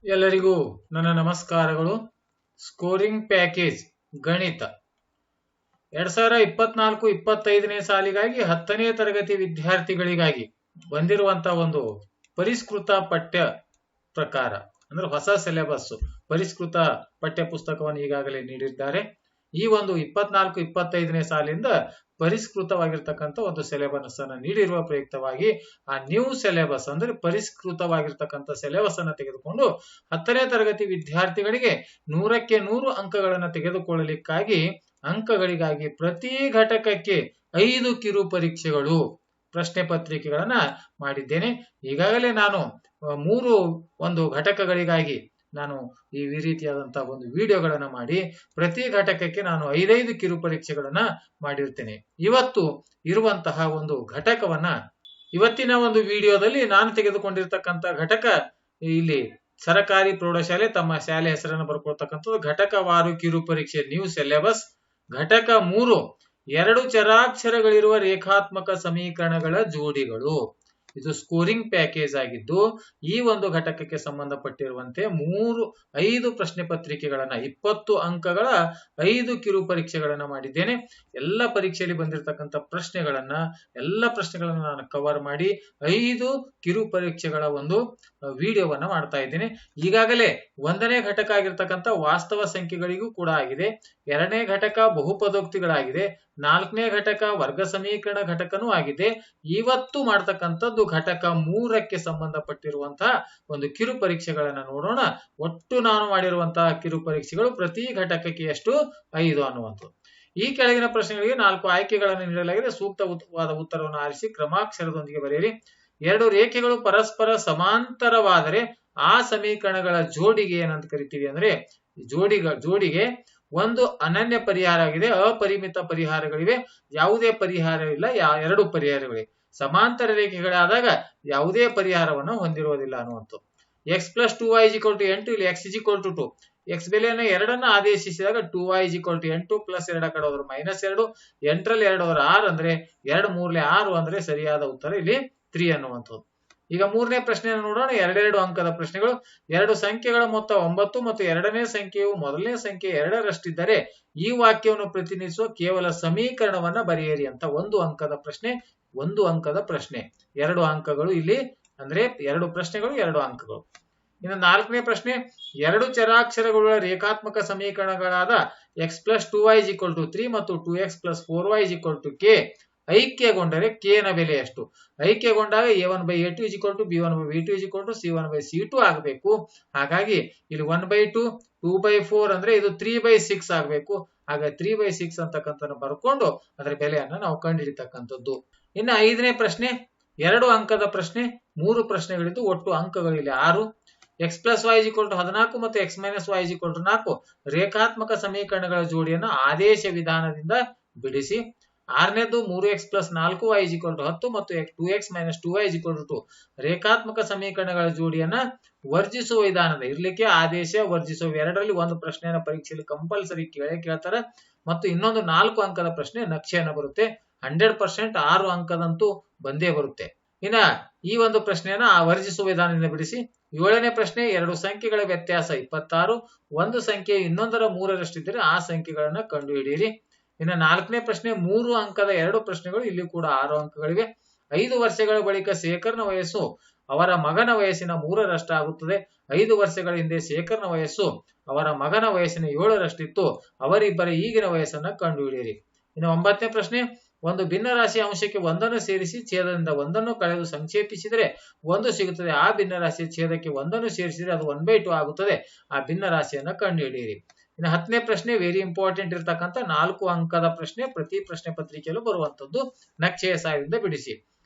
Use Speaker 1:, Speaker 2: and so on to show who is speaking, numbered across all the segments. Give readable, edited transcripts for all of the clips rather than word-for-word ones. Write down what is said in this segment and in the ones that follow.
Speaker 1: ಎಲ್ಲರಿಗೂ ನನ್ನ ನಮಸ್ಕಾರಗಳು. ಸ್ಕೋರಿಂಗ್ ಪ್ಯಾಕೇಜ್ ಗಣಿತ 2024-25ನೇ ಸಾಲಿಗಾಗಿ 10ನೇ ತರಗತಿ ವಿದ್ಯಾರ್ಥಿಗಳಿಗಾಗಿ ಬಂದಿರುವಂತಹ ಒಂದು ಪರಿಷ್ಕೃತ ಪಠ್ಯ ಪ್ರಕಾರ ಅಂದ್ರೆ ಹೊಸ ಸಿಲೆಬಸ್ ಪರಿಷ್ಕೃತ ಪಠ್ಯ ಪುಸ್ತಕವನ್ನು ಈಗಾಗಲೇ ನೀಡಿದ್ದಾರೆ. ಈ ಒಂದು 24-25ನೇ ಸಾಲಿಂದ ಪರಿಷ್ಕೃತವಾಗಿರ್ತಕ್ಕಂಥ ಒಂದು ಸಿಲೆಬಸ್ ಅನ್ನು ನೀಡಿರುವ ಪ್ರಯುಕ್ತವಾಗಿ ಆ ನ್ಯೂ ಸಿಲೆಬಸ್ ಅಂದ್ರೆ ಪರಿಷ್ಕೃತವಾಗಿರ್ತಕ್ಕಂಥ ಸಿಲೆಬಸ್ ಅನ್ನು ತೆಗೆದುಕೊಂಡು 10ನೇ ತರಗತಿ ವಿದ್ಯಾರ್ಥಿಗಳಿಗೆ 100ಕ್ಕೆ 100 ಅಂಕಗಳನ್ನು ತೆಗೆದುಕೊಳ್ಳಲಿಕ್ಕಾಗಿ ಅಂಕಗಳಿಗಾಗಿ ಪ್ರತಿ ಘಟಕಕ್ಕೆ 5 ಕಿರು ಪರೀಕ್ಷೆಗಳು ಪ್ರಶ್ನೆ ಪತ್ರಿಕೆಗಳನ್ನ ಮಾಡಿದ್ದೇನೆ. ಈಗಾಗಲೇ ನಾನು 3 ಒಂದು ಘಟಕಗಳಿಗಾಗಿ ನಾನು ಈ ರೀತಿಯಾದಂತಹ ಒಂದು ವಿಡಿಯೋಗಳನ್ನ ಮಾಡಿ ಪ್ರತಿ ಘಟಕಕ್ಕೆ ನಾನು 5 ಕಿರು ಪರೀಕ್ಷೆಗಳನ್ನ ಮಾಡಿರ್ತೇನೆ. ಇವತ್ತು ಇರುವಂತಹ ಒಂದು ಘಟಕವನ್ನ ಇವತ್ತಿನ ಒಂದು ವಿಡಿಯೋದಲ್ಲಿ ನಾನು ತೆಗೆದುಕೊಂಡಿರ್ತಕ್ಕಂಥ ಘಟಕ ಇಲ್ಲಿ ಸರಕಾರಿ ಪ್ರೌಢಶಾಲೆ ತಮ್ಮ ಶಾಲೆ ಹೆಸರನ್ನು ಬರ್ಕೊಳ್ತಕ್ಕಂಥದ್ದು ಘಟಕವಾರು ಕಿರು ಪರೀಕ್ಷೆ ನ್ಯೂ ಸಿಲೆಬಸ್. ಘಟಕ 3 2 ಚರಾಕ್ಷರಗಳಿರುವ ರೇಖಾತ್ಮಕ ಸಮೀಕರಣಗಳ ಜೋಡಿಗಳು. ಇದು ಸ್ಕೋರಿಂಗ್ ಪ್ಯಾಕೇಜ್ ಆಗಿದ್ದು ಈ ಒಂದು ಘಟಕಕ್ಕೆ ಸಂಬಂಧಪಟ್ಟಿರುವಂತೆ 5 ಪ್ರಶ್ನೆ ಪತ್ರಿಕೆಗಳನ್ನ 20 ಅಂಕಗಳ 5 ಕಿರು ಪರೀಕ್ಷೆಗಳನ್ನ ಮಾಡಿದ್ದೇನೆ. ಎಲ್ಲ ಪರೀಕ್ಷೆಯಲ್ಲಿ ಬಂದಿರತಕ್ಕಂಥ ಎಲ್ಲ ಪ್ರಶ್ನೆಗಳನ್ನ ನಾನು ಕವರ್ ಮಾಡಿ 5 ಕಿರು ಪರೀಕ್ಷೆಗಳ ಒಂದು ವಿಡಿಯೋವನ್ನ ಮಾಡ್ತಾ ಇದ್ದೇನೆ. ಈಗಾಗಲೇ 1ನೇ ಘಟಕ ಆಗಿರ್ತಕ್ಕಂಥ ವಾಸ್ತವ ಸಂಖ್ಯೆಗಳಿಗೂ ಕೂಡ ಆಗಿದೆ, 2ನೇ ಘಟಕ ಬಹುಪದೋಕ್ತಿಗಳಾಗಿದೆ, 4ನೇ ಘಟಕ ವರ್ಗ ಸಮೀಕರಣ ಘಟಕನೂ ಆಗಿದೆ. ಇವತ್ತು ಮಾಡ್ತಕ್ಕಂಥದ್ದು ಘಟಕ 3ಕ್ಕೆ ಸಂಬಂಧಪಟ್ಟಿರುವಂತಹ ಒಂದು ಕಿರು ಪರೀಕ್ಷೆಗಳನ್ನ ನೋಡೋಣ. ಒಟ್ಟು ನಾನು ಮಾಡಿರುವಂತಹ ಕಿರು ಪರೀಕ್ಷೆಗಳು ಪ್ರತಿ ಘಟಕಕ್ಕೆ ಎಷ್ಟು 5 ಅನ್ನುವಂಥದ್ದು. ಈ ಕೆಳಗಿನ ಪ್ರಶ್ನೆಗಳಿಗೆ 4 ಆಯ್ಕೆಗಳನ್ನು ನೀಡಲಾಗಿದೆ. ಸೂಕ್ತವಾದ ಉತ್ತರವನ್ನು ಆರಿಸಿ ಕ್ರಮಾಕ್ಷರದೊಂದಿಗೆ ಬರೆಯಿರಿ. 2 ರೇಖೆಗಳು ಪರಸ್ಪರ ಸಮಾಂತರವಾದರೆ ಆ ಸಮೀಕರಣಗಳ ಜೋಡಿಗೆ ಏನಂತ ಕರಿತೀವಿ ಅಂದ್ರೆ ಜೋಡಿಗೆ ಒಂದು ಅನನ್ಯ ಪರಿಹಾರ ಆಗಿದೆ, ಅಪರಿಮಿತ ಪರಿಹಾರಗಳಿವೆ, ಯಾವುದೇ ಪರಿಹಾರವಿಲ್ಲ, 2 ಪರಿಹಾರಗಳಿವೆ. ಸಮಾಂತರ ರೇಖೆಗಳಾದಾಗ ಯಾವುದೇ ಪರಿಹಾರವನ್ನು ಹೊಂದಿರುವುದಿಲ್ಲ ಅನ್ನುವಂಥದ್ದು. x+2y = 8 ಇಲ್ಲಿ x = 2. x ಬೆಲೆಯನ್ನು 2 ಆದೇಶಿಸಿದಾಗ 2y = 8 ಪ್ಲಸ್ 2 ಕಡೆ ಹೋದ್ರೆ -2, 8ರಲ್ಲಿ 2 ಹೋದ್ರೆ 6 ಅಂದ್ರೆ 2 3 6 ಅಂದ್ರೆ ಸರಿಯಾದ ಉತ್ತರ ಇಲ್ಲಿ 3 ಅನ್ನುವಂಥದ್ದು. ಈಗ 3ನೇ ಪ್ರಶ್ನೆಯನ್ನು ನೋಡೋಣ. 2 ಅಂಕದ ಪ್ರಶ್ನೆಗಳು. 2 ಸಂಖ್ಯೆಗಳ ಮೊತ್ತ 9 ಮತ್ತು 2ನೇ ಸಂಖ್ಯೆಯು ಮೊದಲನೇ ಸಂಖ್ಯೆ 2ರಷ್ಟಿದ್ದರೆ ಈ ವಾಕ್ಯವನ್ನು ಪ್ರತಿನಿಧಿಸುವ ಕೇವಲ ಸಮೀಕರಣವನ್ನ ಬರೆಯಿರಿ ಅಂತ 1 ಅಂಕದ ಪ್ರಶ್ನೆ. 1 ಅಂಕದ ಪ್ರಶ್ನೆ 2 ಅಂಕಗಳು ಇಲ್ಲಿ ಅಂದ್ರೆ 2 ಪ್ರಶ್ನೆಗಳು 2 ಅಂಕಗಳು. ಇನ್ನು 4ನೇ ಪ್ರಶ್ನೆ 2 ಚರಾಕ್ಷರಗಳ ರೇಖಾತ್ಮಕ ಸಮೀಕರಣಗಳಾದ x+2y = 3 ಮತ್ತು 2x + 4y = k ಐಕ್ಯಗೊಂಡರೆ k ನ ಬೆಲೆ ಎಷ್ಟು? ಐಕ್ಯಗೊಂಡಾಗ a1/a2 = b1/b2 = c1/c2 ಆಗಬೇಕು. ಹಾಗಾಗಿ ಇಲ್ಲಿ 1/2 2/4 ಅಂದ್ರೆ ಇದು 3/6 ಆಗಬೇಕು. ಆಗ 3/6 ಅಂತಕ್ಕಂಥನ್ನು ಬರ್ಕೊಂಡು ಅದರ ಬೆಲೆಯನ್ನ ನಾವು ಕಂಡುಹಿಡಿತಕ್ಕಂಥದ್ದು. ಇನ್ನು 5ನೇ ಪ್ರಶ್ನೆ 2 ಅಂಕದ ಪ್ರಶ್ನೆ. 3 ಪ್ರಶ್ನೆಗಳಿದ್ದು ಒಟ್ಟು ಅಂಕಗಳು ಇಲ್ಲಿ 6. x+y = 14 ಮತ್ತು x - y = 4 ರೇಖಾತ್ಮಕ ಸಮೀಕರಣಗಳ ಜೋಡಿಯನ್ನು ಆದೇಶ ವಿಧಾನದಿಂದ ಬಿಡಿಸಿ. 6ನೇದು 3x + 4y = 10 ಮತ್ತು 2x - 2y = 2 ರೇಖಾತ್ಮಕ ಸಮೀಕರಣಗಳ ಜೋಡಿಯನ್ನ ವರ್ಜಿಸುವ ವಿಧಾನದ ಇರ್ಲಿಕ್ಕೆ ಆದೇಶ ವರ್ಜಿಸುವ 2ರಲ್ಲಿ ಒಂದು ಪ್ರಶ್ನೆಯನ್ನ ಪರೀಕ್ಷೆಯಲ್ಲಿ ಕಂಪಲ್ಸರಿ ಕೇಳ್ತಾರೆ. ಮತ್ತು ಇನ್ನೊಂದು 4 ಅಂಕದ ಪ್ರಶ್ನೆ ನಕ್ಷೆಯನ್ನ ಬರುತ್ತೆ. 100% 6 ಅಂಕದಂತೂ ಬಂದೇ ಬರುತ್ತೆ. ಇನ್ನ ಈ ಒಂದು ಪ್ರಶ್ನೆಯನ್ನ ವರ್ಜಿಸುವ ವಿಧಾನದಿಂದ ಬಿಡಿಸಿ. 7ನೇ ಪ್ರಶ್ನೆ 2 ಸಂಖ್ಯೆಗಳ ವ್ಯತ್ಯಾಸ 26, ಒಂದು ಸಂಖ್ಯೆ ಇನ್ನೊಂದರ 3ರಷ್ಟಿದ್ದರೆ ಆ ಸಂಖ್ಯೆಗಳನ್ನ ಕಂಡುಹಿಡಿಯಿರಿ. ಇನ್ನು 4ನೇ ಪ್ರಶ್ನೆ 3 ಅಂಕದ 2 ಪ್ರಶ್ನೆಗಳು. ಇಲ್ಲಿ ಕೂಡ 6 ಅಂಕಗಳಿವೆ. 5 ವರ್ಷಗಳ ಬಳಿಕ ಶೇಖರ್ನ ವಯಸ್ಸು ಅವರ ಮಗನ ವಯಸ್ಸಿನ 3ರಷ್ಟಾಗುತ್ತದೆ. 5 ವರ್ಷಗಳ ಹಿಂದೆ ಶೇಖರ್ನ ವಯಸ್ಸು ಅವರ ಮಗನ ವಯಸ್ಸಿನ 7ರಷ್ಟಿತ್ತು. ಅವರಿಬ್ಬರ ಈಗಿನ ವಯಸ್ಸನ್ನ ಕಂಡುಹಿಡಿಯಿರಿ. ಇನ್ನು 9ನೇ ಪ್ರಶ್ನೆ ಒಂದು ಭಿನ್ನರಾಶಿಯ ಅಂಶಕ್ಕೆ 1ನ್ನು ಸೇರಿಸಿ ಛೇದದಿಂದ 1ನ್ನು ಕಳೆದು ಸಂಕ್ಷೇಪಿಸಿದರೆ 1 ಸಿಗುತ್ತದೆ. ಆ ಭಿನ್ನರಾಶಿಯ ಛೇದಕ್ಕೆ 1ನ್ನು ಸೇರಿಸಿದರೆ ಅದು 1/2 ಆಗುತ್ತದೆ. ಆ ಭಿನ್ನರಾಶಿಯನ್ನ ಕಂಡುಹಿಡಿಯಿರಿ. ಇನ್ನು 10ನೇ ಪ್ರಶ್ನೆ ವೆರಿ ಇಂಪಾರ್ಟೆಂಟ್ ಇರತಕ್ಕಂಥ 4 ಅಂಕದ ಪ್ರಶ್ನೆ. ಪ್ರತಿ ಪ್ರಶ್ನೆ ಪತ್ರಿಕೆಯಲ್ಲೂ ಬರುವಂತದ್ದು. ನಕ್ಷೆಯ ಸಹಾಯದಿಂದ ಬಿಡಿಸಿ.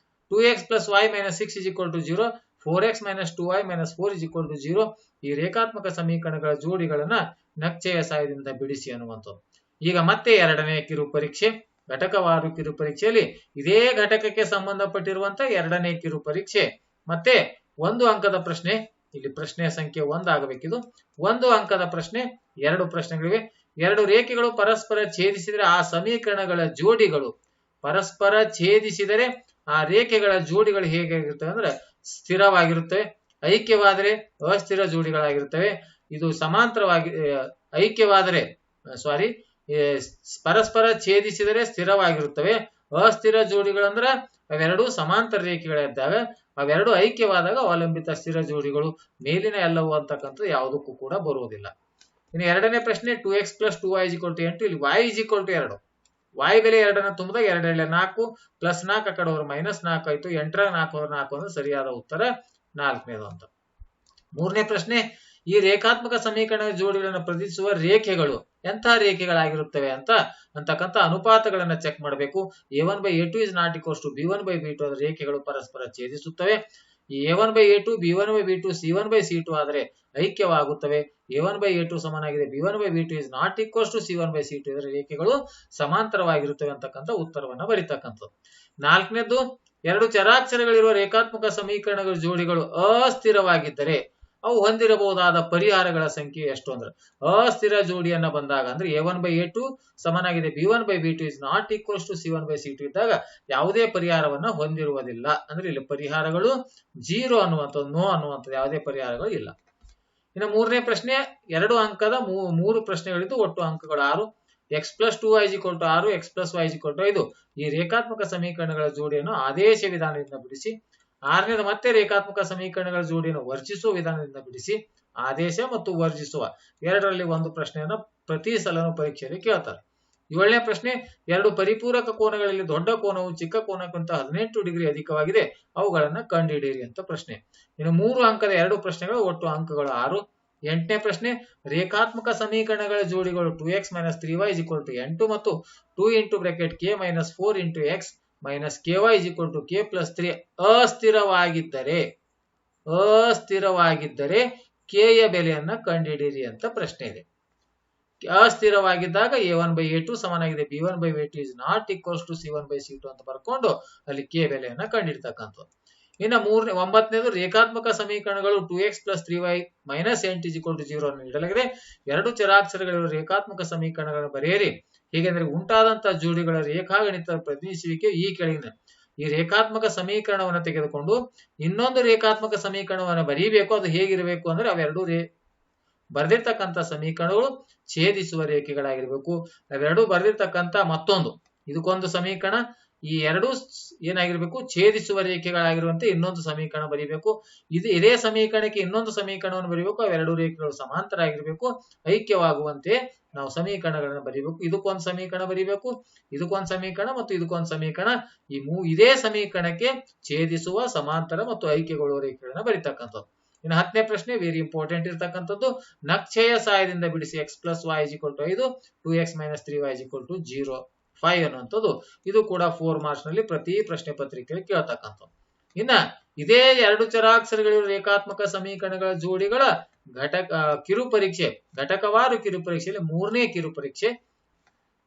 Speaker 1: 2x + y - 6 = 0, 4x - 2y - 4 = 0 ಈ ರೇಖಾತ್ಮಕ ಸಮೀಕರಣಗಳ ಜೋಡಿಗಳನ್ನ ನಕ್ಷೆಯ ಸಹಾಯದಿಂದ ಬಿಡಿಸಿ ಅನ್ನುವಂಥದ್ದು. ಈಗ ಮತ್ತೆ 2ನೇ ಕಿರು ಪರೀಕ್ಷೆ ಘಟಕವಾರು ಕಿರು ಪರೀಕ್ಷೆಯಲ್ಲಿ ಇದೇ ಘಟಕಕ್ಕೆ ಸಂಬಂಧಪಟ್ಟಿರುವಂತ 2ನೇ ಕಿರು ಪರೀಕ್ಷೆ. ಮತ್ತೆ 1 ಅಂಕದ ಪ್ರಶ್ನೆ. ಇಲ್ಲಿ ಪ್ರಶ್ನೆಯ ಸಂಖ್ಯೆ 1 ಆಗಬೇಕಿದು. 1 ಅಂಕದ ಪ್ರಶ್ನೆ. 2 ಪ್ರಶ್ನೆಗಳಿವೆ. 2 ರೇಖೆಗಳು ಪರಸ್ಪರ ಛೇದಿಸಿದರೆ ಆ ಸಮೀಕರಣಗಳ ಜೋಡಿಗಳು ಪರಸ್ಪರ ಛೇದಿಸಿದರೆ ಆ ರೇಖೆಗಳ ಜೋಡಿಗಳು ಹೇಗಿರುತ್ತವೆ ಅಂದ್ರೆ ಸ್ಥಿರವಾಗಿರುತ್ತವೆ. ಐಕ್ಯವಾದರೆ ಅಸ್ಥಿರ ಜೋಡಿಗಳಾಗಿರ್ತವೆ. ಇದು ಸಮಾಂತರವಾಗಿ ಐಕ್ಯವಾದರೆ ಪರಸ್ಪರ ಛೇದಿಸಿದರೆ ಸ್ಥಿರವಾಗಿರುತ್ತವೆ. ಅಸ್ಥಿರ ಜೋಡಿಗಳಂದ್ರ ಅವೆರಡು ಸಮಾಂತರ ರೇಖೆಗಳಿದ್ದಾಗ, ಅವೆರಡು ಐಕ್ಯವಾದಾಗ ಅವಲಂಬಿತ ಸ್ಥಿರ ಜೋಡಿಗಳು. ಮೇಲಿನ ಎಲ್ಲವೂ ಅಂತಕ್ಕಂಥದ್ದು ಯಾವುದಕ್ಕೂ ಕೂಡ ಬರುವುದಿಲ್ಲ. ಇನ್ನು ಎರಡನೇ ಪ್ರಶ್ನೆ 2x + 2y = 8. ಇಲ್ಲಿ y = 2. y ಬೆಲೆ 2 ತುಂಬಿದಾಗ 2 × 4 +4 ಆ ಕಡೆ ಹೋದ್ರೆ -4 ಆಯ್ತು. 8 ರ 4 ಹೋದ್ರೆ 4 ಅಂದ್ರೆ ಸರಿಯಾದ ಉತ್ತರ 4ನೇದು ಅಂತ. ಮೂರನೇ ಪ್ರಶ್ನೆ, ಈ ರೇಖಾತ್ಮಕ ಸಮೀಕರಣದ ಜೋಡಿಗಳನ್ನು ಪ್ರತಿನಿಧಿಸುವ ರೇಖೆಗಳು ಎಂತಹ ರೇಖೆಗಳಾಗಿರುತ್ತವೆ ಅಂತಕ್ಕಂಥ ಅನುಪಾತಗಳನ್ನ ಚೆಕ್ ಮಾಡಬೇಕು. a1/a2 ≠ b1/b2 ಆದ ರೇಖೆಗಳು ಪರಸ್ಪರ ಛೇದಿಸುತ್ತವೆ. ಈ a1/a2 b1/b2 c1/c2 ಆದರೆ ಐಕ್ಯವಾಗುತ್ತವೆ. a1/a2 ಸಮನಾಗಿದೆ b1/b2 ≠ c1/c2 ಇದರ ರೇಖೆಗಳು ಸಮಾಂತರವಾಗಿರುತ್ತವೆ ಅಂತಕ್ಕಂಥ ಉತ್ತರವನ್ನ ಬರೀತಕ್ಕಂಥದ್ದು. ನಾಲ್ಕನೇದು, ಎರಡು ಚರಾಕ್ಷರಗಳಿರುವ ರೇಖಾತ್ಮಕ ಸಮೀಕರಣಗಳ ಜೋಡಿಗಳು ಅಸ್ಥಿರವಾಗಿದ್ದರೆ ಅವು ಹೊಂದಿರಬಹುದಾದ ಪರಿಹಾರಗಳ ಸಂಖ್ಯೆ ಎಷ್ಟು ಅಂದ್ರೆ, ಅಸ್ಥಿರ ಜೋಡಿಯನ್ನ ಬಂದಾಗ ಅಂದ್ರೆ a1/a2 ಸಮನಾಗಿದೆ b1/b2 ≠ c1/c2 ಇದ್ದಾಗ ಯಾವುದೇ ಪರಿಹಾರವನ್ನ ಹೊಂದಿರುವುದಿಲ್ಲ. ಅಂದ್ರೆ ಇಲ್ಲಿ ಪರಿಹಾರಗಳು 0 ಅನ್ನುವಂಥದ್ದು, ನೋ ಅನ್ನುವಂಥದ್ದು ಯಾವುದೇ ಪರಿಹಾರಗಳು ಇಲ್ಲ. ಇನ್ನು ಮೂರನೇ ಪ್ರಶ್ನೆ 2 ಅಂಕದ 3 ಪ್ರಶ್ನೆಗಳಿದ್ದು ಒಟ್ಟು ಅಂಕಗಳು 6. x + 2y = 6, x + y = 5 ಈ ರೇಖಾತ್ಮಕ ಸಮೀಕರಣಗಳ ಜೋಡಿಯನ್ನು ಆದೇಶ ವಿಧಾನದಿಂದ ಬಿಡಿಸಿ. 6ನೇದು ಮತ್ತೆ ರೇಖಾತ್ಮಕ ಸಮೀಕರಣಗಳ ಜೋಡಿಯನ್ನು ವರ್ಜಿಸುವ ವಿಧಾನದಿಂದ ಬಿಡಿಸಿ. ಆದೇಶ ಮತ್ತು ವರ್ಜಿಸುವ ಎರಡರಲ್ಲಿ ಒಂದು ಪ್ರಶ್ನೆಯನ್ನ ಪ್ರತಿ ಸಲನೂ ಪರೀಕ್ಷೆಯಲ್ಲಿ ಕೇಳ್ತಾರೆ. 7ನೇ ಪ್ರಶ್ನೆ, ಎರಡು ಪರಿಪೂರಕ ಕೋನಗಳಲ್ಲಿ ದೊಡ್ಡ ಕೋನವು ಚಿಕ್ಕ ಕೋನಕ್ಕಿಂತ 18 ಡಿಗ್ರಿ ಅಧಿಕವಾಗಿದೆ, ಅವುಗಳನ್ನ ಕಂಡುಹಿಡಿಯಿರಿ ಅಂತ ಪ್ರಶ್ನೆ. ಇನ್ನು 3 ಅಂಕದ 2 ಪ್ರಶ್ನೆಗಳು, ಒಟ್ಟು ಅಂಕಗಳು 6. 8ನೇ ಪ್ರಶ್ನೆ, ರೇಖಾತ್ಮಕ ಸಮೀಕರಣಗಳ ಜೋಡಿಗಳು 2x - 3y = 8 ಮತ್ತು 2 × k - 4 × x - ky = k + 3 ಅಸ್ಥಿರವಾಗಿದ್ದರೆ k ಯ ಬೆಲೆಯನ್ನ ಕಂಡುಹಿಡಿಯಿರಿ ಅಂತ ಪ್ರಶ್ನೆ ಇದೆ. ಅಸ್ಥಿರವಾಗಿದ್ದಾಗ a1/a2 ಸಮನಾಗಿದೆ b1/b2 ≠ c1/c2 ಅಂತ ಬರ್ಕೊಂಡು ಅಲ್ಲಿ k ಬೆಲೆಯನ್ನ ಕಂಡುಹಿಡಿತಕ್ಕಂಥದ್ದು. ಇನ್ನು 9ನೇದು, ರೇಖಾತ್ಮಕ ಸಮೀಕರಣಗಳು 2x + 3y - 8 = 0 ಅನ್ನು ನೀಡಲಾಗಿದೆ. ಎರಡು ಚರಾಕ್ಷರಗಳಿರುವ ರೇಖಾತ್ಮಕ ಸಮೀಕರಣಗಳನ್ನು ಬರೆಯಿರಿ. ಹೀಗೆಂದರೆ ಉಂಟಾದಂತಹ ಜೋಡಿಗಳ ರೇಖಾಗಣಿತ ಪ್ರತಿನಿಧಿಸುವಿಕೆ ಈ ಕೆಳಗಿನ ಈ ರೇಖಾತ್ಮಕ ಸಮೀಕರಣವನ್ನು ತೆಗೆದುಕೊಂಡು ಇನ್ನೊಂದು ರೇಖಾತ್ಮಕ ಸಮೀಕರಣವನ್ನು ಬರೀಬೇಕು. ಅದು ಹೇಗಿರಬೇಕು ಅಂದ್ರೆ ಅವೆರಡು ಬರೆದಿರ್ತಕ್ಕಂಥ ಸಮೀಕರಣಗಳು ಛೇದಿಸುವ ರೇಖೆಗಳಾಗಿರ್ಬೇಕು. ಅವೆರಡು ಬರೆದಿರ್ತಕ್ಕಂಥ ಮತ್ತೊಂದು ಇದಕ್ಕೊಂದು ಸಮೀಕರಣ, ಈ ಎರಡು ಏನಾಗಿರ್ಬೇಕು, ಛೇದಿಸುವ ರೇಖೆಗಳಾಗಿರುವಂತೆ ಇನ್ನೊಂದು ಸಮೀಕರಣ ಬರೀಬೇಕು. ಇದೇ ಸಮೀಕರಣಕ್ಕೆ ಇನ್ನೊಂದು ಸಮೀಕರಣವನ್ನು ಬರೀಬೇಕು. ಅವೆರಡು ರೇಖೆಗಳು ಸಮಾಂತರ ಆಗಿರ್ಬೇಕು, ಐಕ್ಯವಾಗುವಂತೆ ನಾವು ಸಮೀಕರಣಗಳನ್ನು ಬರೀಬೇಕು. ಇದಕ್ಕೊಂದು ಸಮೀಕರಣ ಬರೀಬೇಕು, ಇದಕ್ಕೊಂದು ಸಮೀಕರಣ ಮತ್ತು ಇದಕ್ಕೊಂದು ಸಮೀಕರಣ. ಇದೇ ಸಮೀಕರಣಕ್ಕೆ ಛೇದಿಸುವ, ಸಮಾಂತರ ಮತ್ತು ಐಕ್ಯಗೊಳ್ಳುವ ರೇಖೆಗಳನ್ನ ಬರೀತಕ್ಕಂಥದ್ದು. ಇನ್ನು 10ನೇ ಪ್ರಶ್ನೆ ವೆರಿ ಇಂಪಾರ್ಟೆಂಟ್ ಇರ್ತಕ್ಕಂಥದ್ದು, ನಕ್ಷೆಯ ಸಹಾಯದಿಂದ ಬಿಡಿಸಿ. x + y = 5, 2x - 3y = 0, 5 ಅನ್ನುವಂಥದ್ದು. ಇದು ಕೂಡ 4 ಮಾರ್ಕ್ಸ್ ನಲ್ಲಿ ಪ್ರತಿ ಪ್ರಶ್ನೆ ಪತ್ರಿಕೆಯಲ್ಲಿ ಕೇಳ್ತಕ್ಕಂಥದ್ದು. ಇನ್ನ ಇದೇ ಎರಡು ಚರಾಕ್ಷರಗಳಿರುವ ರೇಖಾತ್ಮಕ ಸಮೀಕರಣಗಳ ಜೋಡಿಗಳ ಘಟಕವಾರು ಕಿರು ಪರೀಕ್ಷೆಯಲ್ಲಿ 3ನೇ ಕಿರು ಪರೀಕ್ಷೆ.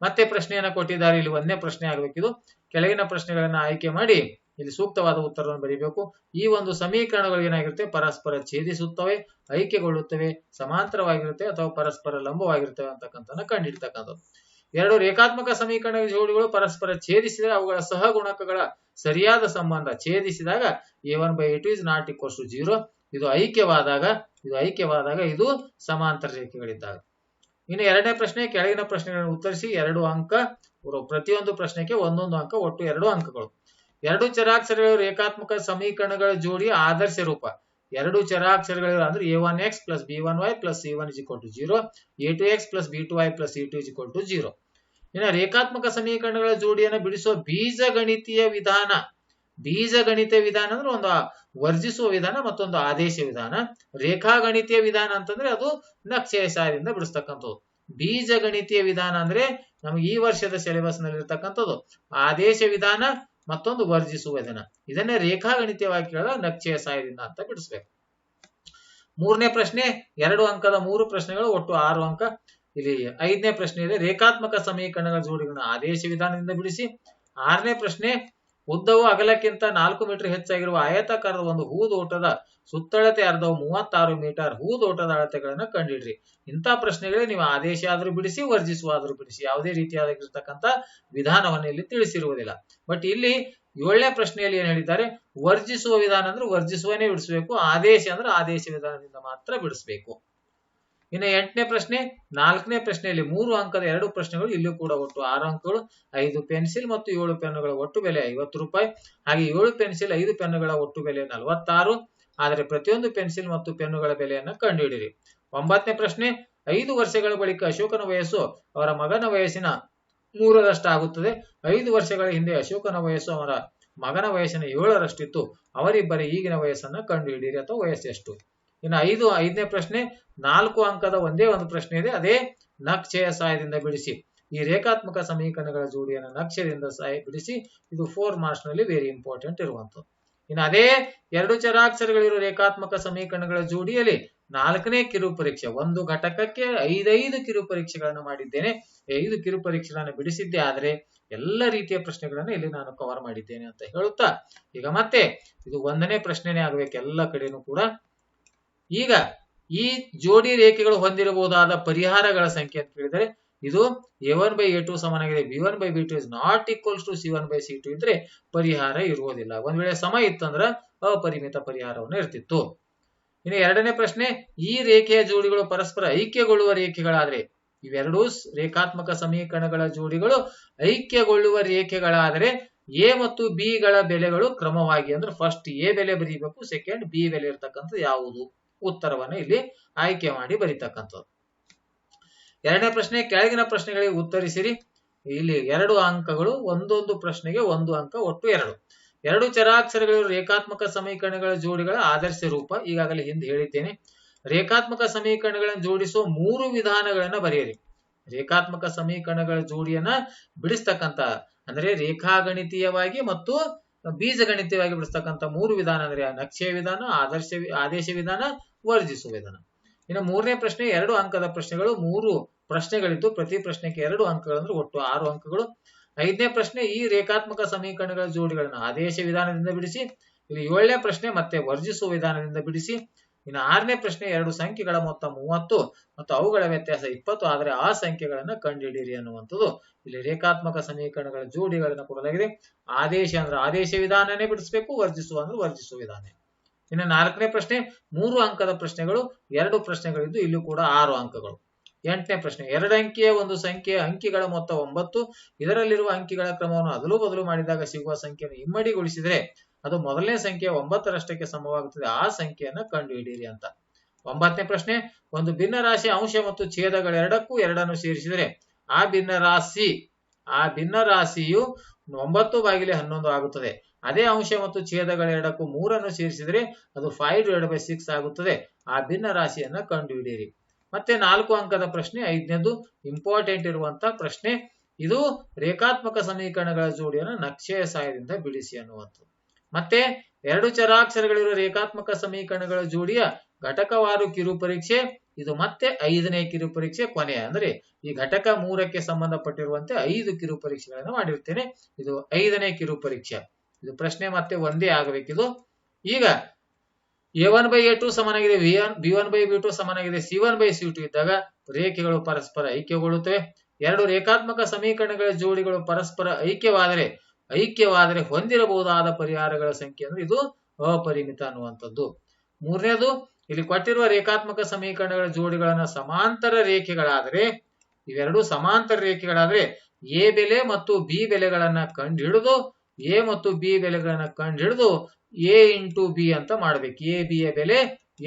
Speaker 1: ಮತ್ತೆ ಪ್ರಶ್ನೆಯನ್ನ ಕೊಟ್ಟಿದ್ದಾರೆ. ಇಲ್ಲಿ 1ನೇ ಪ್ರಶ್ನೆ ಆಗಬೇಕಿದು. ಕೆಳಗಿನ ಪ್ರಶ್ನೆಗಳನ್ನ ಆಯ್ಕೆ ಮಾಡಿ ಇಲ್ಲಿ ಸೂಕ್ತವಾದ ಉತ್ತರವನ್ನು ಬರೀಬೇಕು. ಈ ಒಂದು ಸಮೀಕರಣಗಳು ಏನಾಗಿರುತ್ತೆ, ಪರಸ್ಪರ ಛೇದಿಸುತ್ತವೆ, ಐಕ್ಯಗೊಳ್ಳುತ್ತವೆ, ಸಮಾಂತರವಾಗಿರುತ್ತೆ ಅಥವಾ ಪರಸ್ಪರ ಲಂಬವಾಗಿರುತ್ತವೆ ಅಂತಕ್ಕಂಥದ್ದನ್ನ ಕಂಡುಹಿಡಿತಕ್ಕಂಥದ್ದು. ಎರಡು ರೇಖಾತ್ಮಕ ಸಮೀಕರಣ ಜೋಡಿಗಳು ಪರಸ್ಪರ ಛೇದಿಸಿದರೆ ಅವುಗಳ ಸಹಗುಣಕಗಳ ಸರಿಯಾದ ಸಂಬಂಧ. ಛೇದಿಸಿದಾಗ a1/a2 ≠ 0. ಇದು ಐಕ್ಯವಾದಾಗ ಇದು ಸಮಾಂತರ ರೇಖೆಗಳಿದ್ದಾಗ. ಇನ್ನು 2ನೇ ಪ್ರಶ್ನೆ, ಕೆಳಗಿನ ಪ್ರಶ್ನೆಗಳನ್ನು ಉತ್ತರಿಸಿ. 2 ಅಂಕ, ಪ್ರತಿಯೊಂದು ಪ್ರಶ್ನೆಗೆ 1 ಅಂಕ, ಒಟ್ಟು 2 ಅಂಕಗಳು. ಎರಡು ಚರಾಕ್ಷರಗಳ ರೇಖಾತ್ಮಕ ಸಮೀಕರಣಗಳ ಜೋಡಿಯ ಆದರ್ಶ ರೂಪ. ಎರಡು ಚರಾಕ್ಷರಗಳು ಅಂದ್ರೆ a1x + b1y + c1 = 0, a2x + b2y + c2 = 0. ಇನ್ನು ರೇಖಾತ್ಮಕ ಸಮೀಕರಣಗಳ ಜೋಡಿಯನ್ನು ಬಿಡಿಸುವ ಬೀಜಗಣಿತೀಯ ವಿಧಾನ. ಬೀಜಗಣಿತ ವಿಧಾನ ಅಂದ್ರೆ ಒಂದು ವರ್ಜಿಸುವ ವಿಧಾನ, ಮತ್ತೊಂದು ಆದೇಶ ವಿಧಾನ. ರೇಖಾಗಣಿತೀಯ ವಿಧಾನ ಅಂತಂದ್ರೆ ಅದು ನಕ್ಷೆಯ ಸಹಾಯದಿಂದ ಬಿಡಿಸ್ತಕ್ಕಂಥದ್ದು. ಬೀಜಗಣಿತೀಯ ವಿಧಾನ ಅಂದ್ರೆ ನಮ್ಗೆ ಈ ವರ್ಷದ ಸಿಲೆಬಸ್ ನಲ್ಲಿ ಇರ್ತಕ್ಕಂಥದ್ದು. ಆದೇಶ ವಿಧಾನ ಮತ್ತೊಂದು ವರ್ಜಿಸುವ ವಿಧಾನ. ಇದನ್ನೇ ರೇಖಾಗಣಿತೀಯವಾಗಿ ಕೇಳಿದ ನಕ್ಷೆಯ ಸಹಾಯದಿಂದ ಅಂತ ಬಿಡಿಸ್ಬೇಕು. 3ನೇ ಪ್ರಶ್ನೆ 2 ಅಂಕದ 3 ಪ್ರಶ್ನೆಗಳು, ಒಟ್ಟು 6 ಅಂಕ. ಇಲ್ಲಿ 5ನೇ ಪ್ರಶ್ನೆ ಇದೆ, ರೇಖಾತ್ಮಕ ಸಮೀಕರಣಗಳ ಜೋಡಿಗಳನ್ನು ಆದೇಶ ವಿಧಾನದಿಂದ ಬಿಡಿಸಿ. 6ನೇ ಪ್ರಶ್ನೆ, ಉದ್ದವು ಅಗಲಕ್ಕಿಂತ 4 ಮೀಟರ್ ಹೆಚ್ಚಾಗಿರುವ ಆಯತಾಕಾರದ ಒಂದು ಹೂದೋಟದ ಸುತ್ತಳತೆ ಅರ್ಧವು 36 ಮೀಟರ್. ಹೂದೋಟದ ಅಳತೆಗಳನ್ನ ಕಂಡುಹಿಡ್ರಿ. ಇಂಥ ಪ್ರಶ್ನೆಗಳೇ ನೀವು ಆದೇಶ ಆದ್ರೂ ಬಿಡಿಸಿ, ವರ್ಜಿಸುವಾದ್ರೂ ಬಿಡಿಸಿ, ಯಾವುದೇ ರೀತಿಯಾಗಿರ್ತಕ್ಕಂಥ ವಿಧಾನವನ್ನು ಇಲ್ಲಿ ತಿಳಿಸಿರುವುದಿಲ್ಲ. ಬಟ್ ಇಲ್ಲಿ 7ನೇ ಪ್ರಶ್ನೆಯಲ್ಲಿ ಏನ್ ಹೇಳಿದ್ದಾರೆ, ವರ್ಜಿಸುವ ವಿಧಾನ ಅಂದ್ರೆ ವರ್ಜಿಸುವನೇ ಬಿಡಿಸಬೇಕು, ಆದೇಶ ಅಂದ್ರೆ ಆದೇಶ ವಿಧಾನದಿಂದ ಮಾತ್ರ ಬಿಡಿಸಬೇಕು. ಇನ್ನು 8ನೇ ಪ್ರಶ್ನೆ, 4ನೇ ಪ್ರಶ್ನೆಯಲ್ಲಿ 3 ಅಂಕದ 2 ಪ್ರಶ್ನೆಗಳು. ಇಲ್ಲೂ ಕೂಡ ಒಟ್ಟು 6 ಅಂಕಗಳು. 5 ಪೆನ್ಸಿಲ್ ಮತ್ತು 7 ಪೆನ್ನುಗಳ ಒಟ್ಟು ಬೆಲೆ 50 ರೂಪಾಯಿ. ಹಾಗೆ 7 ಪೆನ್ಸಿಲ್ 5 ಪೆನ್ನುಗಳ ಒಟ್ಟು ಬೆಲೆ 46. ಆದರೆ ಪ್ರತಿಯೊಂದು ಪೆನ್ಸಿಲ್ ಮತ್ತು ಪೆನ್ನುಗಳ ಬೆಲೆಯನ್ನು ಕಂಡುಹಿಡಿಯಿರಿ. 9ನೇ ಪ್ರಶ್ನೆ, 5 ವರ್ಷಗಳ ಬಳಿಕ ಅಶೋಕನ ವಯಸ್ಸು ಅವರ ಮಗನ ವಯಸ್ಸಿನ 3ರಷ್ಟಾಗುತ್ತದೆ. 5 ವರ್ಷಗಳ ಹಿಂದೆ ಅಶೋಕನ ವಯಸ್ಸು ಅವರ ಮಗನ ವಯಸ್ಸಿನ 7ರಷ್ಟಿತ್ತು. ಅವರಿಬ್ಬರ ಈಗಿನ ವಯಸ್ಸನ್ನ ಕಂಡುಹಿಡಿಯಿರಿ ಅಥವಾ ವಯಸ್ಸೆಷ್ಟು. ಇನ್ನು 5ನೇ ಪ್ರಶ್ನೆ, 4 ಅಂಕದ ಒಂದೇ ಒಂದು ಪ್ರಶ್ನೆ ಇದೆ. ಅದೇ ನಕ್ಷೆಯ ಸಹಾಯದಿಂದ ಬಿಡಿಸಿ. ಈ ರೇಖಾತ್ಮಕ ಸಮೀಕರಣಗಳ ಜೋಡಿಯನ್ನು ನಕ್ಷೆಯಿಂದ ಬಿಡಿಸಿ. ಇದು 4 ಮಾರ್ಕ್ಸ್ ನಲ್ಲಿ ವೆರಿ ಇಂಪಾರ್ಟೆಂಟ್ ಇರುವಂತದ್ದು. ಇನ್ನು ಅದೇ 2 ಚರಾಕ್ಷರಗಳಿರುವ ರೇಖಾತ್ಮಕ ಸಮೀಕರಣಗಳ ಜೋಡಿಯಲ್ಲಿ 4ನೇ ಕಿರು ಪರೀಕ್ಷೆ. ಒಂದು ಘಟಕಕ್ಕೆ 5 ಕಿರು ಪರೀಕ್ಷೆಗಳನ್ನು ಮಾಡಿದ್ದೇನೆ. 5 ಕಿರು ಪರೀಕ್ಷೆಗಳನ್ನು ಬಿಡಿಸಿದ್ದೆ. ಆದರೆ ಎಲ್ಲ ರೀತಿಯ ಪ್ರಶ್ನೆಗಳನ್ನು ಇಲ್ಲಿ ನಾನು ಕವರ್ ಮಾಡಿದ್ದೇನೆ ಅಂತ ಹೇಳುತ್ತಾ, ಈಗ ಮತ್ತೆ ಇದು 1ನೇ ಪ್ರಶ್ನೆನೇ ಆಗಬೇಕು ಎಲ್ಲ ಕಡೆನೂ ಕೂಡ. ಈಗ ಈ ಜೋಡಿ ರೇಖೆಗಳು ಹೊಂದಿರಬಹುದಾದ ಪರಿಹಾರಗಳ ಸಂಖ್ಯೆ ಅಂತ ಕೇಳಿದರೆ, ಇದು a1/a2 ಸಮನಾಗಿದೆ. b1/b2 is not equals to c1/c2 ಇದ್ರೆ ಪರಿಹಾರ ಇರುವುದಿಲ್ಲ. ಒಂದ್ ವೇಳೆ ಸಮ ಇತ್ತಂದ್ರ ಅಪರಿಮಿತ ಪರಿಹಾರವನ್ನು ಇರ್ತಿತ್ತು. ಇನ್ನು 2ನೇ ಪ್ರಶ್ನೆ, ಈ ರೇಖೆಯ ಜೋಡಿಗಳು ಪರಸ್ಪರ ಐಕ್ಯಗೊಳ್ಳುವ ರೇಖೆಗಳಾದ್ರೆ, ಇವೆರಡೂ ರೇಖಾತ್ಮಕ ಸಮೀಕರಣಗಳ ಜೋಡಿಗಳು ಐಕ್ಯಗೊಳ್ಳುವ ರೇಖೆಗಳಾದರೆ ಎ ಮತ್ತು ಬಿ ಗಳ ಬೆಲೆಗಳು ಕ್ರಮವಾಗಿ, ಅಂದ್ರೆ ಫಸ್ಟ್ ಎ ಬೆಲೆ ಬರೀಬೇಕು, ಸೆಕೆಂಡ್ ಬಿ ಬೆಲೆ ಇರ್ತಕ್ಕಂಥದ್ದು ಯಾವುದು, ಉತ್ತರವನ್ನು ಇಲ್ಲಿ ಆಯ್ಕೆ ಮಾಡಿ ಬರೀತಕ್ಕಂಥದ್ದು. 2ನೇ ಪ್ರಶ್ನೆ, ಕೆಳಗಿನ ಪ್ರಶ್ನೆಗಳಿಗೆ ಉತ್ತರಿಸಿರಿ. ಇಲ್ಲಿ 2 ಅಂಕಗಳು, ಒಂದೊಂದು ಪ್ರಶ್ನೆಗೆ 1 ಅಂಕ, ಒಟ್ಟು 2. 2 ಚರಾಕ್ಷರಗಳು ರೇಖಾತ್ಮಕ ಸಮೀಕರಣಗಳ ಜೋಡಿಗಳ ಆದರ್ಶ ರೂಪ. ಈಗಾಗಲೇ ಹಿಂದೆ ಹೇಳಿದ್ದೇನೆ. ರೇಖಾತ್ಮಕ ಸಮೀಕರಣಗಳನ್ನು ಜೋಡಿಸುವ 3 ವಿಧಾನಗಳನ್ನ ಬರೆಯಿರಿ. ರೇಖಾತ್ಮಕ ಸಮೀಕರಣಗಳ ಜೋಡಿಯನ್ನ ಬಿಡಿಸ್ತಕ್ಕಂತ ಅಂದ್ರೆ ರೇಖಾಗಣಿತೀಯವಾಗಿ ಮತ್ತು ಬೀಜಗಣಿತೀಯವಾಗಿ ಬಿಡಿಸ್ತಕ್ಕಂಥ 3 ವಿಧಾನ ಅಂದ್ರೆ ನಕ್ಷೆಯ ವಿಧಾನ, ಆದೇಶ ವಿಧಾನ, ವರ್ಜಿಸುವ ವಿಧಾನ. ಇನ್ನು 3ನೇ ಪ್ರಶ್ನೆ 2 ಅಂಕದ ಪ್ರಶ್ನೆಗಳು. 3 ಪ್ರಶ್ನೆಗಳಿದ್ದು ಪ್ರತಿ ಪ್ರಶ್ನೆಗೆ 2 ಅಂಕಗಳು, ಅಂದ್ರೆ ಒಟ್ಟು 6 ಅಂಕಗಳು. 5ನೇ ಪ್ರಶ್ನೆ, ಈ ರೇಖಾತ್ಮಕ ಸಮೀಕರಣಗಳ ಜೋಡಿಗಳನ್ನು ಆದೇಶ ವಿಧಾನದಿಂದ ಬಿಡಿಸಿ. ಇಲ್ಲಿ 7ನೇ ಪ್ರಶ್ನೆ ಮತ್ತೆ ವರ್ಜಿಸುವ ವಿಧಾನದಿಂದ ಬಿಡಿಸಿ. ಇನ್ನು 6ನೇ ಪ್ರಶ್ನೆ, 2 ಸಂಖ್ಯೆಗಳ ಮೊತ್ತ 30 ಮತ್ತು ಅವುಗಳ ವ್ಯತ್ಯಾಸ 20, ಆದರೆ ಆ ಸಂಖ್ಯೆಗಳನ್ನ ಕಂಡುಹಿಡಿಯಿರಿ ಅನ್ನುವಂಥದ್ದು. ಇಲ್ಲಿ ರೇಖಾತ್ಮಕ ಸಮೀಕರಣಗಳ ಜೋಡಿಗಳನ್ನ ಕೊಡಲಾಗಿದೆ. ಆದೇಶ ಅಂದ್ರೆ ಆದೇಶ ವಿಧಾನನೇ ಬಿಡಿಸಬೇಕು, ವರ್ಜಿಸುವ ಅಂದ್ರೆ ವರ್ಜಿಸುವ ವಿಧಾನ. ಇನ್ನು 4ನೇ ಪ್ರಶ್ನೆ 3 ಅಂಕದ ಪ್ರಶ್ನೆಗಳು. 2 ಪ್ರಶ್ನೆಗಳಿದ್ದು ಇಲ್ಲೂ ಕೂಡ 6 ಅಂಕಗಳು. 8ನೇ ಪ್ರಶ್ನೆ, 2 ಅಂಕಿಯ ಒಂದು ಸಂಖ್ಯೆಯ ಅಂಕಿಗಳ ಮೊತ್ತ 9. ಇದರಲ್ಲಿರುವ ಅಂಕಿಗಳ ಕ್ರಮವನ್ನು ಅದಲು ಬದಲು ಮಾಡಿದಾಗ ಸಿಗುವ ಸಂಖ್ಯೆಯನ್ನು ಇಮ್ಮಡಿಗೊಳಿಸಿದರೆ ಅದು ಮೊದಲನೇ ಸಂಖ್ಯೆ 9ರಷ್ಟಕ್ಕೆ ಸಮವಾಗುತ್ತದೆ. ಆ ಸಂಖ್ಯೆಯನ್ನ ಕಂಡುಹಿಡಿಯಿರಿ ಅಂತ. 9ನೇ ಪ್ರಶ್ನೆ, ಒಂದು ಭಿನ್ನ ರಾಶಿ ಅಂಶ ಮತ್ತು ಛೇದಗಳೆರಡಕ್ಕೂ 2 ಸೇರಿಸಿದರೆ ಆ ಭಿನ್ನ ರಾಶಿಯು 9/11 ಆಗುತ್ತದೆ. ಅದೇ ಅಂಶ ಮತ್ತು ಛೇದಗಳೆರಡಕ್ಕೂ 3 ಸೇರಿಸಿದರೆ ಅದು 5/6 ಆಗುತ್ತದೆ. ಆ ಭಿನ್ನ ರಾಶಿಯನ್ನ ಕಂಡುಹಿಡಿಯಿರಿ. ಮತ್ತೆ 4 ಅಂಕದ ಪ್ರಶ್ನೆ, 5ನೇದು ಇಂಪಾರ್ಟೆಂಟ್ ಇರುವಂತಹ ಪ್ರಶ್ನೆ. ಇದು ರೇಖಾತ್ಮಕ ಸಮೀಕರಣಗಳ ಜೋಡಿಯನ್ನು ನಕ್ಷೆಯ ಸಹಾಯದಿಂದ ಬಿಡಿಸಿ ಅನ್ನುವಂಥದ್ದು. ಮತ್ತೆ 2 ಚರಾಕ್ಷರಗಳಿರುವ ರೇಖಾತ್ಮಕ ಸಮೀಕರಣಗಳ ಜೋಡಿಯ ಘಟಕವಾರು ಕಿರು ಪರೀಕ್ಷೆ. ಇದು ಮತ್ತೆ 5ನೇ ಕಿರು ಪರೀಕ್ಷೆ ಕೊನೆಯ, ಅಂದ್ರೆ ಈ ಘಟಕ 3ಕ್ಕೆ ಸಂಬಂಧಪಟ್ಟಿರುವಂತೆ 5 ಕಿರು ಪರೀಕ್ಷೆಗಳನ್ನು ಮಾಡಿರ್ತೇನೆ. ಇದು 5ನೇ ಕಿರು ಪರೀಕ್ಷೆ. ಇದು ಪ್ರಶ್ನೆ ಮತ್ತೆ ಒಂದೇ ಆಗಬೇಕಿದು. ಈಗ a1/a2 ಸಮನಾಗಿದೆ, b1/b2 ಸಮನಾಗಿದೆ, c1/c2 ಇದ್ದಾಗ ರೇಖೆಗಳು ಪರಸ್ಪರ ಐಕ್ಯಗೊಳ್ಳುತ್ತವೆ. 2 ರೇಖಾತ್ಮಕ ಸಮೀಕರಣಗಳ ಜೋಡಿಗಳು ಪರಸ್ಪರ ಐಕ್ಯವಾದರೆ ಹೊಂದಿರಬಹುದಾದ ಪರಿಹಾರಗಳ ಸಂಖ್ಯೆ ಅಂದ್ರೆ ಇದು ಅಪರಿಮಿತ ಅನ್ನುವಂಥದ್ದು. 3ನೇದು, ಇಲ್ಲಿ ಕೊಟ್ಟಿರುವ ರೇಖಾತ್ಮಕ ಸಮೀಕರಣಗಳ ಜೋಡಿಗಳನ್ನ ಸಮಾಂತರ ರೇಖೆಗಳಾದರೆ, ಇವೆರಡು ಸಮಾಂತರ ರೇಖೆಗಳಾದ್ರೆ ಎ ಬೆಲೆ ಮತ್ತು ಬಿ ಬೆಲೆಗಳನ್ನ ಕಂಡುಹಿಡಿದು ಎ ಮತ್ತು ಬಿ ಬೆಲೆಗಳನ್ನ ಕಂಡುಹಿಡಿದು ಎ ಇಂಟು ಬಿ ಅಂತ ಮಾಡ್ಬೇಕು. ಎ ಬಿ ಯ ಬೆಲೆ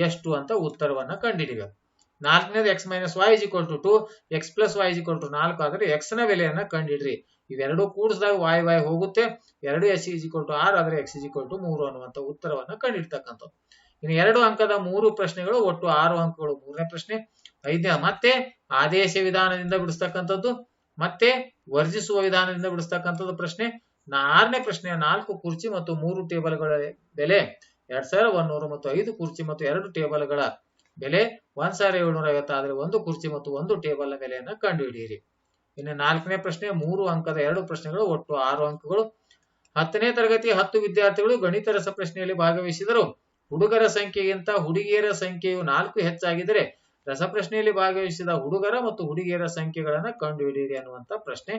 Speaker 1: ಎಷ್ಟು ಅಂತ ಉತ್ತರವನ್ನ ಕಂಡುಹಿಡಿಬೇಕು. 4ನೇದು x - y = 2, x + y = 4 ಆದ್ರೆ x ನ ಬೆಲೆಯನ್ನ ಕಂಡುಹಿಡ್ರಿ. ಇವೆರಡು ಕೂಡಿಸಿದಾಗ y ಹೋಗುತ್ತೆ. 2x = 6 ಆದ್ರೆ x = 3 ಅನ್ನುವಂತ ಉತ್ತರವನ್ನ ಕಂಡುಹಿಡ್ತಕ್ಕಂಥದ್ದು. ಇನ್ನು 2 ಅಂಕದ 3 ಪ್ರಶ್ನೆಗಳು, ಒಟ್ಟು 6 ಅಂಕಗಳು. 3ನೇ ಪ್ರಶ್ನೆ. 5ನೇ ಮತ್ತೆ ಆದೇಶ ವಿಧಾನದಿಂದ ಬಿಡಿಸ್ತಕ್ಕಂಥದ್ದು, ಮತ್ತೆ ವರ್ಜಿಸುವ ವಿಧಾನದಿಂದ ಬಿಡಿಸ್ತಕ್ಕಂಥದ್ದು ಪ್ರಶ್ನೆ. 6ನೇ ಪ್ರಶ್ನೆ, 4 ಕುರ್ಚಿ ಮತ್ತು 3 ಟೇಬಲ್ಗಳ ಬೆಲೆ 2100 ಮತ್ತು 5 ಕುರ್ಚಿ ಮತ್ತು 2 ಟೇಬಲ್ಗಳ ಬೆಲೆ 1750 ಆದ್ರೆ 1 ಕುರ್ಚಿ ಮತ್ತು 1 ಟೇಬಲ್ ನ ಬೆಲೆಯನ್ನ ಕಂಡುಹಿಡಿಯಿರಿ. ಇನ್ನು 4ನೇ ಪ್ರಶ್ನೆ 3 ಅಂಕದ 2 ಪ್ರಶ್ನೆಗಳು, ಒಟ್ಟು 6 ಅಂಕಗಳು. 10ನೇ ತರಗತಿ 10 ವಿದ್ಯಾರ್ಥಿಗಳು ಗಣಿತ ರಸಪ್ರಶ್ನೆಯಲ್ಲಿ ಭಾಗವಹಿಸಿದರು. ಹುಡುಗರ ಸಂಖ್ಯೆಗಿಂತ ಹುಡುಗಿಯರ ಸಂಖ್ಯೆಯು 4 ಹೆಚ್ಚಾಗಿದ್ದರೆ ರಸಪ್ರಶ್ನೆಯಲ್ಲಿ ಭಾಗವಹಿಸಿದ ಹುಡುಗರ ಮತ್ತು ಹುಡುಗಿಯರ ಸಂಖ್ಯೆಗಳನ್ನು ಕಂಡುಹಿಡಿಯಿರಿ ಅನ್ನುವಂತ ಪ್ರಶ್ನೆ.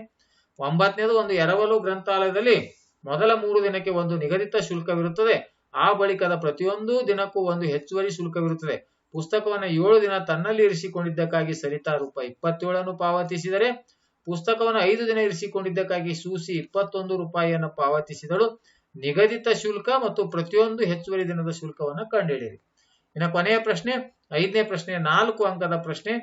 Speaker 1: 9ನೇದು, ಒಂದು ಎರವಲು ಗ್ರಂಥಾಲಯದಲ್ಲಿ ಮೊದಲ 3 ದಿನಕ್ಕೆ ಒಂದು ನಿಗದಿತ ಶುಲ್ಕವಿರುತ್ತದೆ. ಆ ಬಳಿಕದ ಪ್ರತಿಯೊಂದು ದಿನಕ್ಕೂ ಒಂದು ಹೆಚ್ಚುವರಿ ಶುಲ್ಕವಿರುತ್ತದೆ. ಪುಸ್ತಕವನ್ನು 7 ದಿನ ತನ್ನಲ್ಲಿ ಇರಿಸಿಕೊಂಡಿದ್ದಕ್ಕಾಗಿ ಸರಿತಾ ರೂಪಾಯಿ 27 ಪಾವತಿಸಿದರೆ ಪುಸ್ತಕವನ್ನು 5 ದಿನ ಇರಿಸಿಕೊಂಡಿದ್ದಕ್ಕಾಗಿ ಸೂಸಿ 21 ರೂಪಾಯಿಯನ್ನು ಪಾವತಿಸಿದಳು. ನಿಗದಿತ ಶುಲ್ಕ ಮತ್ತು ಪ್ರತಿಯೊಂದು ಹೆಚ್ಚುವರಿ ದಿನದ ಶುಲ್ಕವನ್ನು ಕಂಡುಹಿಡಿಯಿರಿ. ಇನ್ನು ಕೊನೆಯ ಪ್ರಶ್ನೆ 5ನೇ ಪ್ರಶ್ನೆ 4 ಅಂಕದ ಪ್ರಶ್ನೆ.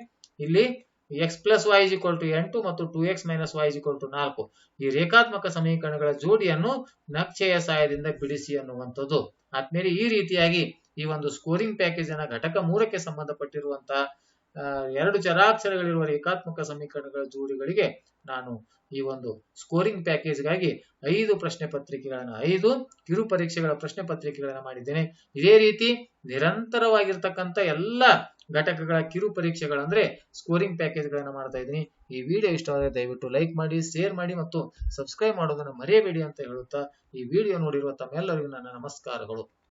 Speaker 1: ಇಲ್ಲಿ x + y = 8 ಮತ್ತು 2x - y = 4 ಈ ರೇಖಾತ್ಮಕ ಸಮೀಕರಣಗಳ ಜೋಡಿಯನ್ನು ನಕ್ಷೆಯ ಸಹಾಯದಿಂದ ಬಿಡಿಸಿ ಅನ್ನುವಂಥದ್ದು. ಆದ್ಮೇಲೆ ಈ ರೀತಿಯಾಗಿ ಈ ಒಂದು ಸ್ಕೋರಿಂಗ್ ಪ್ಯಾಕೇಜ್ ಅನ್ನ ಘಟಕ 3ಕ್ಕೆ ಸಂಬಂಧಪಟ್ಟಿರುವಂತಹ 2 ಚರಾಕ್ಷರಗಳಿರುವ ರೇಖಾತ್ಮಕ ಸಮೀಕರಣಗಳ ಜೋಡಿಗಳಿಗೆ ನಾನು ಈ ಒಂದು ಸ್ಕೋರಿಂಗ್ ಪ್ಯಾಕೇಜ್ಗಾಗಿ 5 ಪ್ರಶ್ನೆ ಪತ್ರಿಕೆಗಳನ್ನ 5 ಕಿರು ಪರೀಕ್ಷೆಗಳ ಪ್ರಶ್ನೆ ಪತ್ರಿಕೆಗಳನ್ನ ಮಾಡಿದ್ದೇನೆ. ಇದೇ ರೀತಿ ನಿರಂತರವಾಗಿರ್ತಕ್ಕಂಥ ಎಲ್ಲ ಘಟಕಗಳ ಕಿರು ಪರೀಕ್ಷೆಗಳಂದ್ರೆ ಸ್ಕೋರಿಂಗ್ ಪ್ಯಾಕೇಜ್ಗಳನ್ನ ಮಾಡ್ತಾ ಇದ್ದೀನಿ. ಈ ವಿಡಿಯೋ ಇಷ್ಟವಾದರೆ ದಯವಿಟ್ಟು ಲೈಕ್ ಮಾಡಿ, ಶೇರ್ ಮಾಡಿ ಮತ್ತು ಸಬ್ಸ್ಕ್ರೈಬ್ ಮಾಡೋದನ್ನು ಮರೆಯಬೇಡಿ ಅಂತ ಹೇಳುತ್ತಾ ಈ ವಿಡಿಯೋ ನೋಡಿರುವ ತಮ್ಮೆಲ್ಲರಿಗೂ ನನ್ನ ನಮಸ್ಕಾರಗಳು.